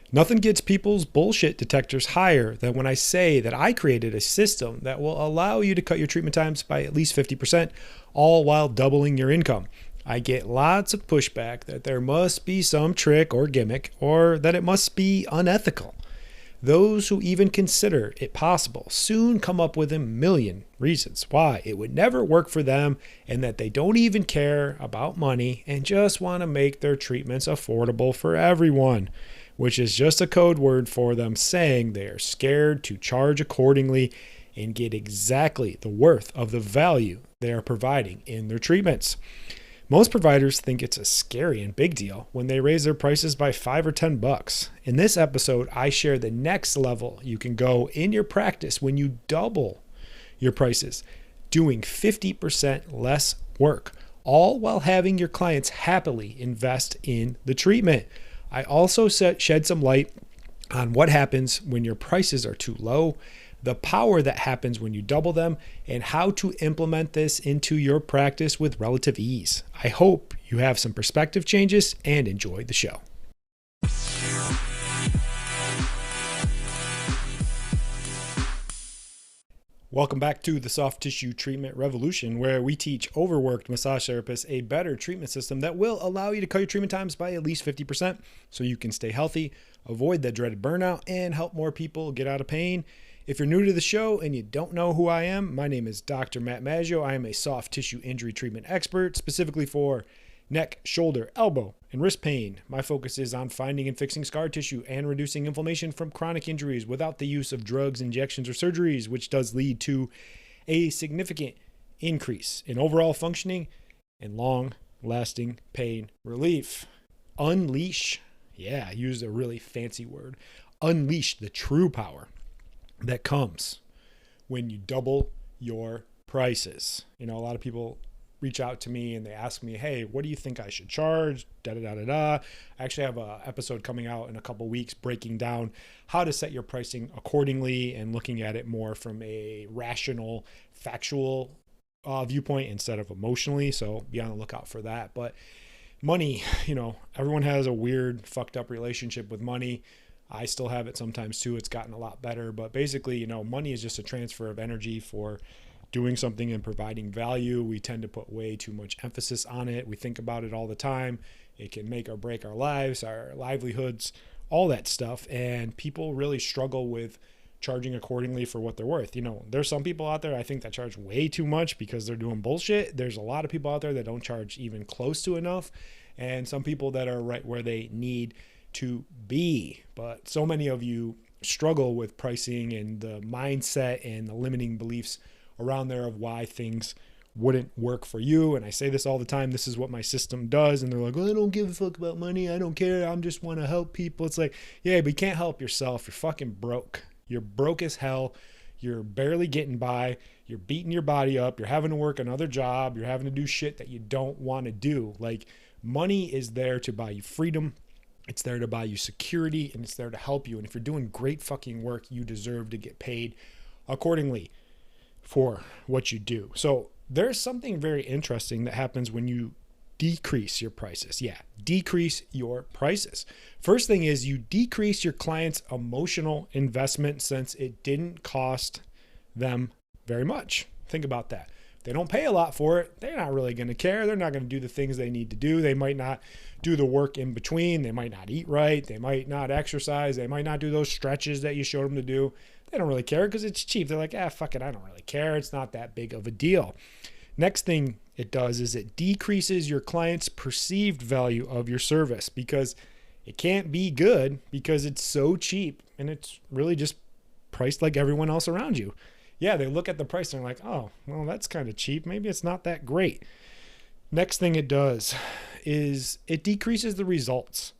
Nothing gets people's bullshit detectors higher than when I say that I created a system that will allow you to cut your treatment times by at least 50%, all while doubling your income. I get lots of pushback that there must be some trick or gimmick, or that it must be unethical. Those who even consider it possible soon come up with a million reasons why it would never work for them, and that they don't even care about money and just want to make their treatments affordable for everyone, which is just a code word for them saying they are scared to charge accordingly and get exactly the worth of the value they are providing in their treatments. Most providers think it's a scary and big deal when they raise their prices by $5 or $10. In this episode, I share the next level you can go in your practice when you double your prices, doing 50% less work, all while having your clients happily invest in the treatment. I also shed some light on what happens when your prices are too low, the power that happens when you double them, and how to implement this into your practice with relative ease. I hope you have some perspective changes and enjoy the show. Welcome back to the Soft Tissue Treatment Revolution, where we teach overworked massage therapists a better treatment system that will allow you to cut your treatment times by at least 50% so you can stay healthy, avoid that dreaded burnout, and help more people get out of pain. If you're new to the show and you don't know who I am, my name is Dr. Matt Maggio. I am a soft tissue injury treatment expert, specifically for neck, shoulder, elbow, and wrist pain. My focus is on finding and fixing scar tissue and reducing inflammation from chronic injuries without the use of drugs, injections, or surgeries, which does lead to a significant increase in overall functioning and long-lasting pain relief. Unleash, I used a really fancy word, unleash the true power that comes when you double your prices. A lot of people reach out to me and they ask me, hey, what do you think I should charge? I actually have an episode coming out in a couple weeks breaking down how to set your pricing accordingly and looking at it more from a rational, factual viewpoint instead of emotionally. So be on the lookout for that. But money, everyone has a weird, fucked up relationship with money. I still have it sometimes too. It's gotten a lot better, but basically, money is just a transfer of energy for doing something and providing value. We tend to put way too much emphasis on it. We think about it all the time. It can make or break our lives, our livelihoods, all that stuff. And people really struggle with charging accordingly for what they're worth. There's some people out there, I think, that charge way too much because they're doing bullshit. There's a lot of people out there that don't charge even close to enough. And some people that are right where they need to be. But so many of you struggle with pricing and the mindset and the limiting beliefs around there of why things wouldn't work for you. And I say this all the time, this is what my system does. And they're like, well, I don't give a fuck about money. I don't care. I just want to help people. It's like, yeah, but you can't help yourself. You're fucking broke. You're broke as hell. You're barely getting by. You're beating your body up. You're having to work another job. You're having to do shit that you don't want to do. Like, money is there to buy you freedom. It's there to buy you security, and it's there to help you. And if you're doing great fucking work, you deserve to get paid accordingly for what you do. So there's something very interesting that happens when you decrease your prices. Decrease your prices. First thing is you decrease your client's emotional investment since it didn't cost them very much. Think about that. If they don't pay a lot for it, they're not really going to care. They're not going to do the things they need to do. They might not do the work in between. They might not eat right. They might not exercise. They might not do those stretches that you showed them to do. They don't really care because it's cheap. They're like, fuck it, I don't really care. It's not that big of a deal. Next thing it does is it decreases your client's perceived value of your service because it can't be good because it's so cheap and it's really just priced like everyone else around you. They look at the price and they're like, oh, well, that's kind of cheap. Maybe it's not that great. Next thing it does is it decreases the results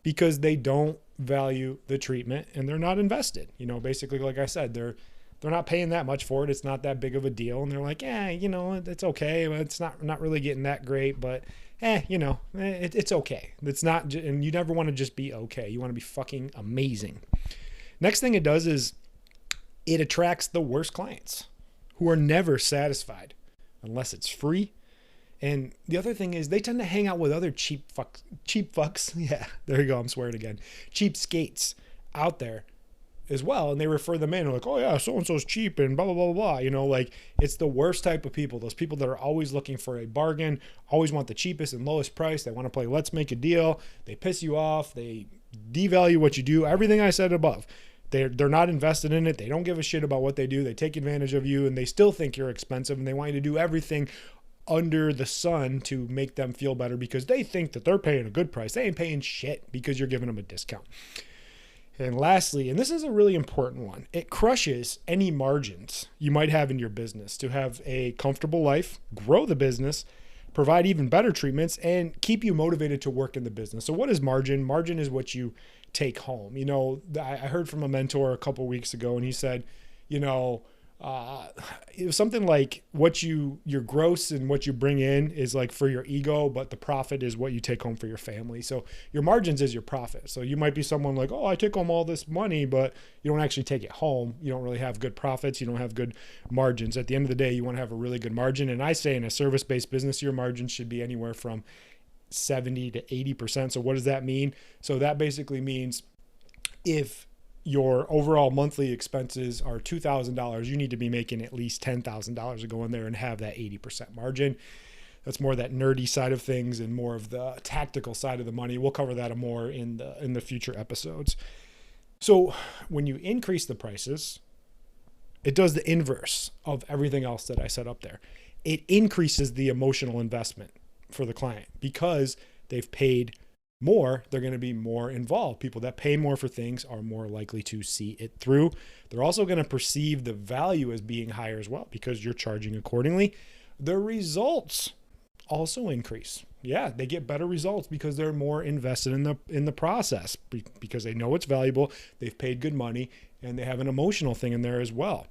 because they don't value the treatment and they're not invested. Basically, like I said, they're not paying that much for it. It's not that big of a deal. And they're like, it's okay. It's not really getting that great, but it's okay. It's not, and you never want to just be okay. You want to be fucking amazing. Next thing it does is it attracts the worst clients who are never satisfied unless it's free And the other thing is they tend to hang out with other cheap fucks. Yeah, there you go. I'm swearing again. Cheap skates out there as well. And they refer them in. They're like, oh yeah, so-and-so's cheap and blah, blah, blah, blah. You know, like it's the worst type of people. Those people that are always looking for a bargain, always want the cheapest and lowest price. They want to play, let's make a deal. They piss you off. They devalue what you do. Everything I said above. They're not invested in it. They don't give a shit about what they do. They take advantage of you and they still think you're expensive and they want you to do everything under the sun to make them feel better because they think that they're paying a good price. They ain't paying shit because you're giving them a discount. And lastly, and this is a really important one, it crushes any margins you might have in your business to have a comfortable life, grow the business, provide even better treatments, and keep you motivated to work in the business. So what is margin? Margin is what you take home. You know, I heard from a mentor a couple weeks ago and he said, you know, it was something like your gross and what you bring in is like for your ego, but the profit is what you take home for your family. So your margins is your profit. So you might be someone like, oh, I take home all this money, but you don't actually take it home. You don't really have good profits. You don't have good margins. At the end of the day, you want to have a really good margin. And I say in a service-based business, your margins should be anywhere from 70 to 80%. So what does that mean? So that basically means if your overall monthly expenses are $2,000, you need to be making at least $10,000 to go in there and have that 80% margin. That's more that nerdy side of things and more of the tactical side of the money. We'll cover that more in the future episodes. So when you increase the prices, it does the inverse of everything else that I set up there. It increases the emotional investment for the client because they've paid more, they're going to be more involved. People that pay more for things are more likely to see it through. They're also going to perceive the value as being higher as well because you're charging accordingly. The results also increase. Yeah, they get better results because they're more invested in the process because they know it's valuable, they've paid good money, and they have an emotional thing in there as well.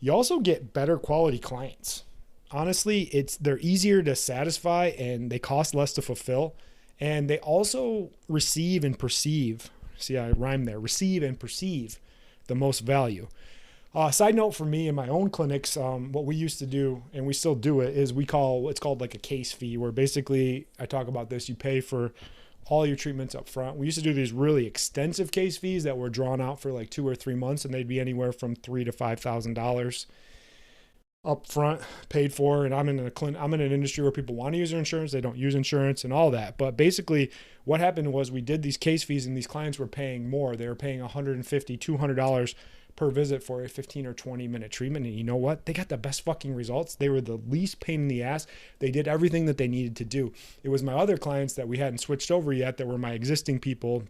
You also get better quality clients. Honestly, they're easier to satisfy and they cost less to fulfill. And they also receive and perceive, see, I rhyme there, receive and perceive the most value. Side note for me in my own clinics, what we used to do, and we still do it, is it's called like a case fee, where basically I talk about this, you pay for all your treatments up front. We used to do these really extensive case fees that were drawn out for like 2 or 3 months, and they'd be anywhere from $3,000 to $5,000 up front, paid for. And I'm in an industry where people want to use their insurance, they don't use insurance and all that. But basically what happened was we did these case fees and these clients were paying more. They were paying $150, $200 per visit for a 15 or 20 minute treatment. And you know what? They got the best fucking results. They were the least pain in the ass. They did everything that they needed to do. It was my other clients that we hadn't switched over yet that were my existing people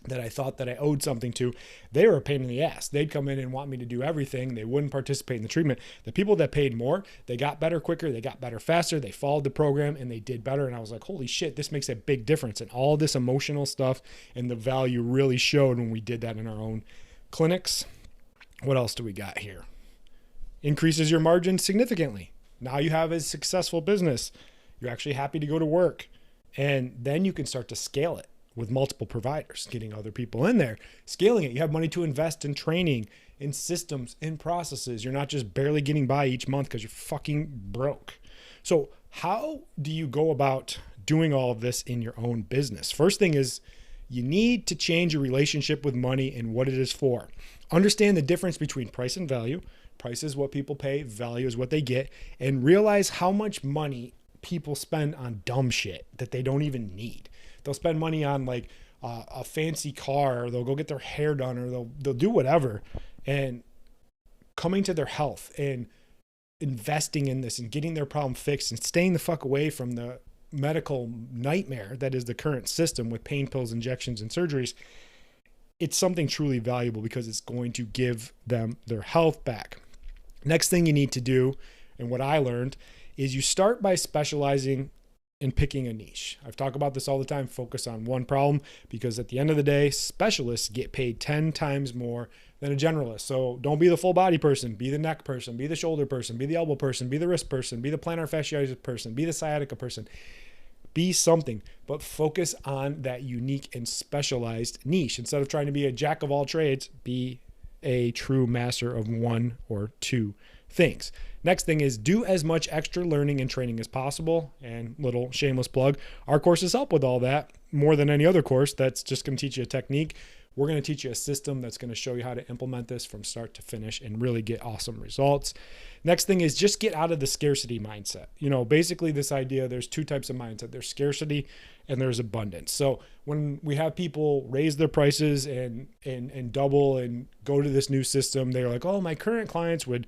that I thought that I owed something to. They were a pain in the ass. They'd come in and want me to do everything. They wouldn't participate in the treatment. The people that paid more, they got better quicker, they got better faster, they followed the program and they did better. And I was like, holy shit, this makes a big difference. And all this emotional stuff and the value really showed when we did that in our own clinics. What else do we got here? Increases your margin significantly. Now you have a successful business. You're actually happy to go to work. And then you can start to scale it with multiple providers, getting other people in there, scaling it. You have money to invest in training, in systems, in processes. You're not just barely getting by each month because you're fucking broke. So how do you go about doing all of this in your own business? First thing is you need to change your relationship with money and what it is for. Understand the difference between price and value. Price is what people pay, value is what they get, and realize how much money people spend on dumb shit that they don't even need. They'll spend money on like a fancy car, or they'll go get their hair done, or they'll do whatever. And coming to their health and investing in this and getting their problem fixed and staying the fuck away from the medical nightmare that is the current system with pain pills, injections, and surgeries, it's something truly valuable because it's going to give them their health back. Next thing you need to do, and what I learned, is you start by specializing in picking a niche. I've talked about this all the time. Focus on one problem, because at the end of the day, specialists get paid 10 times more than a generalist. So don't be the full body person, be the neck person, be the shoulder person, be the elbow person, be the wrist person, be the plantar fasciitis person, be the sciatica person. Be something, but focus on that unique and specialized niche. Instead of trying to be a jack of all trades, be a true master of one or two things. Next thing is do as much extra learning and training as possible. And little shameless plug, our courses help with all that more than any other course that's just going to teach you a technique. We're going to teach you a system that's going to show you how to implement this from start to finish and really get awesome results. Next thing is just get out of the scarcity mindset. Basically this idea, there's two types of mindset. There's scarcity and there's abundance. So when we have people raise their prices and double and go to this new system, they're like, oh, my current clients would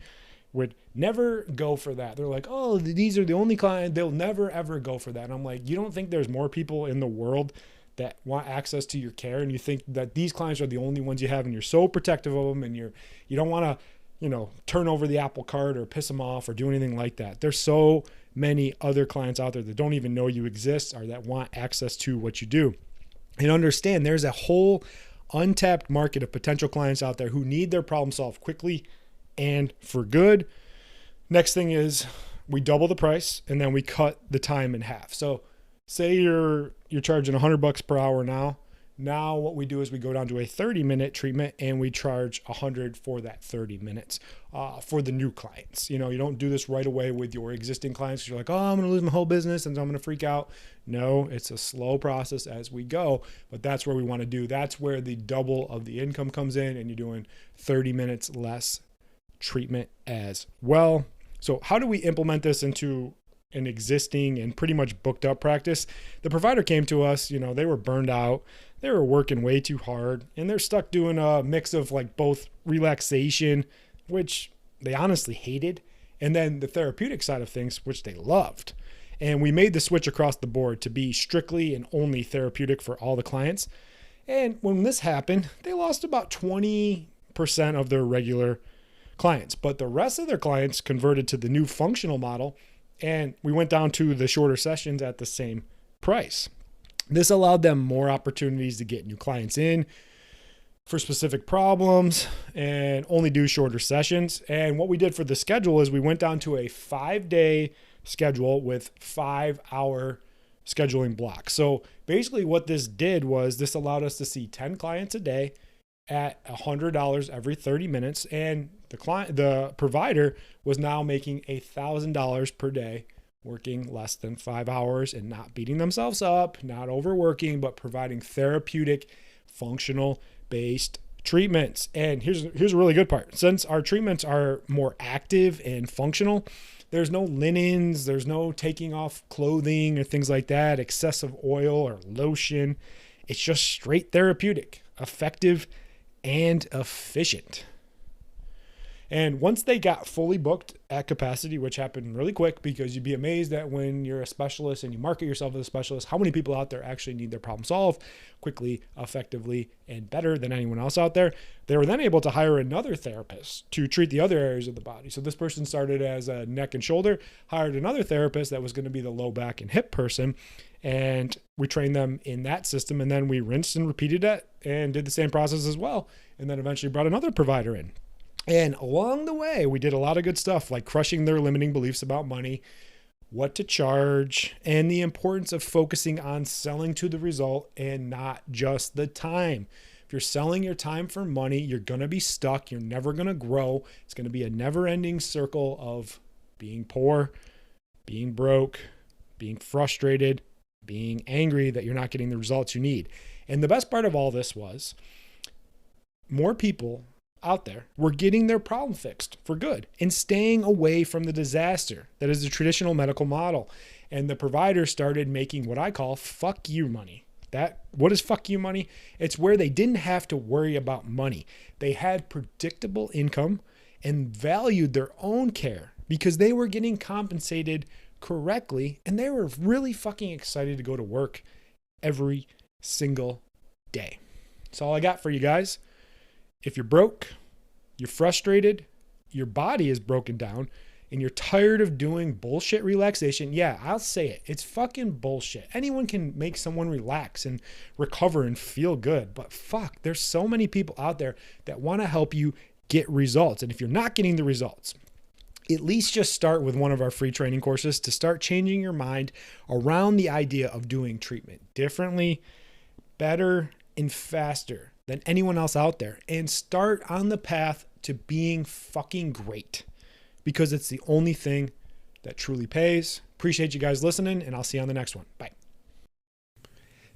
never go for that. They're like, oh, these are the only clients, they'll never ever go for that. And I'm like, you don't think there's more people in the world that want access to your care, and you think that these clients are the only ones you have, and you're so protective of them, and you don't want to turn over the apple cart or piss them off or do anything like that. There's so many other clients out there that don't even know you exist or that want access to what you do. And understand there's a whole untapped market of potential clients out there who need their problem solved quickly and for good. Next thing is we double the price and then we cut the time in half. So say you're charging $100 per hour now. Now what we do is we go down to a 30-minute treatment and we charge $100 for that 30 minutes for the new clients. You don't do this right away with your existing clients. You're like, oh, I'm going to lose my whole business and I'm going to freak out. No, it's a slow process as we go, but that's where we want to do. That's where the double of the income comes in, and you're doing 30 minutes less treatment as well. So how do we implement this into an existing and pretty much booked up practice? The provider came to us, they were burned out. They were working way too hard, and they're stuck doing a mix of like both relaxation, which they honestly hated, and then the therapeutic side of things, which they loved. And we made the switch across the board to be strictly and only therapeutic for all the clients. And when this happened, they lost about 20% of their regular clients, but the rest of their clients converted to the new functional model, and we went down to the shorter sessions at the same price. This allowed them more opportunities to get new clients in for specific problems and only do shorter sessions. And what we did for the schedule is we went down to a 5-day schedule with 5-hour scheduling blocks. So basically what this did was this allowed us to see 10 clients a day at $100 every 30 minutes. And the provider was now making $1,000 per day, working less than 5 hours and not beating themselves up, not overworking, but providing therapeutic, functional based treatments. And here's a really good part. Since our treatments are more active and functional, there's no linens, there's no taking off clothing or things like that, excessive oil or lotion. It's just straight therapeutic, effective, and efficient. And once they got fully booked at capacity, which happened really quick, because you'd be amazed that when you're a specialist and you market yourself as a specialist, how many people out there actually need their problem solved quickly, effectively, and better than anyone else out there. They were then able to hire another therapist to treat the other areas of the body. So this person started as a neck and shoulder, hired another therapist that was going to be the low back and hip person. And we trained them in that system. And then we rinsed and repeated it and did the same process as well. And then eventually brought another provider in. And along the way, we did a lot of good stuff, like crushing their limiting beliefs about money, what to charge, and the importance of focusing on selling to the result and not just the time. If you're selling your time for money, you're going to be stuck. You're never going to grow. It's going to be a never-ending circle of being poor, being broke, being frustrated, being angry that you're not getting the results you need. And the best part of all this was more people out there were getting their problem fixed for good and staying away from the disaster that is the traditional medical model. And the provider started making what I call fuck you money. What is fuck you money? It's where they didn't have to worry about money. They had predictable income and valued their own care because they were getting compensated correctly, and they were really fucking excited to go to work every single day. That's all I got for you guys. If you're broke, you're frustrated, your body is broken down, and you're tired of doing bullshit relaxation, yeah, I'll say it. It's fucking bullshit. Anyone can make someone relax and recover and feel good, but fuck, there's so many people out there that want to help you get results. And if you're not getting the results, at least just start with one of our free training courses to start changing your mind around the idea of doing treatment differently, better, and faster than anyone else out there and start on the path to being fucking great, because it's the only thing that truly pays. Appreciate you guys listening, and I'll see you on the next one. Bye.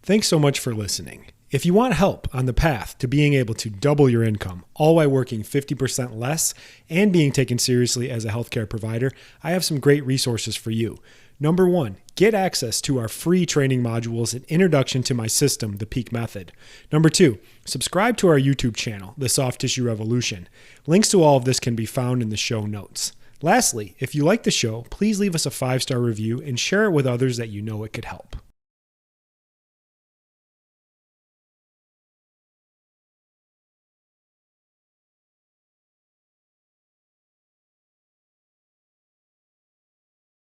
Thanks so much for listening. If you want help on the path to being able to double your income, all while working 50% less and being taken seriously as a healthcare provider, I have some great resources for you. Number one, get access to our free training modules and introduction to my system, the Peak Method. Number two, subscribe to our YouTube channel, The Soft Tissue Revolution. Links to all of this can be found in the show notes. Lastly, if you like the show, please leave us a 5-star review and share it with others that you know it could help.